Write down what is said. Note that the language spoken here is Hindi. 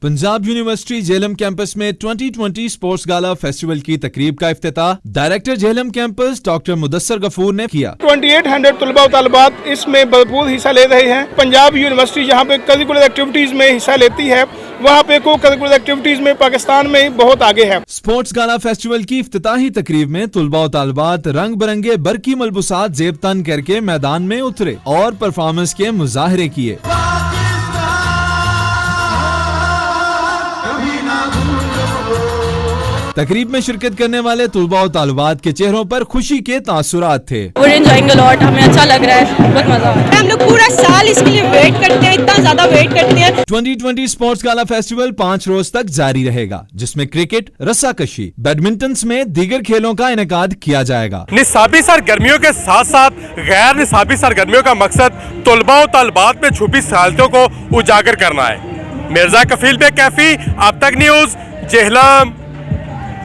पंजाब यूनिवर्सिटी झेलम कैंपस में 2020 स्पोर्ट्स गाला फेस्टिवल की तकरीब का इफ्तिताह director Jhelum campus doctor Mudassir Ghafoor ने किया। 2800 तलबा और तालिबात इसमें भरपूर हिस्सा ले रहे हैं। पंजाब यूनिवर्सिटी जहाँ पे करिकुलर एक्टिविटीज में हिस्सा लेती है, वहाँ पे को करिकुलर एक्टिविटीज में पाकिस्तान में बहुत आगे है। स्पोर्ट्स गाला फेस्टिवल की इफ्तिताही तकरीब में तुलबा और तालिबात रंग बिरंगे बरकी मलबूसात जेब तन करके मैदान में उतरे और परफॉर्मेंस के मुजाहरे किए। तकरीब में शिरकत करने वाले तुलबा और तालिबात के चेहरों पर खुशी के तासुरात थे। हमें अच्छा लग रहा है, बहुत मजा आ रहा है। हम लोग पूरा साल इसके लिए वेट करते हैं, इतना ज्यादा वेट करते हैं। 2020 स्पोर्ट्स गाला फेस्टिवल 5 रोज तक जारी रहेगा, जिसमें क्रिकेट, रस्साकशी, बैडमिंटन समेत दीगर खेलों का इनेकाद किया जाएगा। निसाबी सरगर्मियों के साथ साथ गैर निसाबी सरगर्मियों का मकसद तुलबा और तालिबात में छुपी सलाहियतों को उजागर करना है। मिर्जा कफील पे कैफी, अब तक न्यूज, झेलम।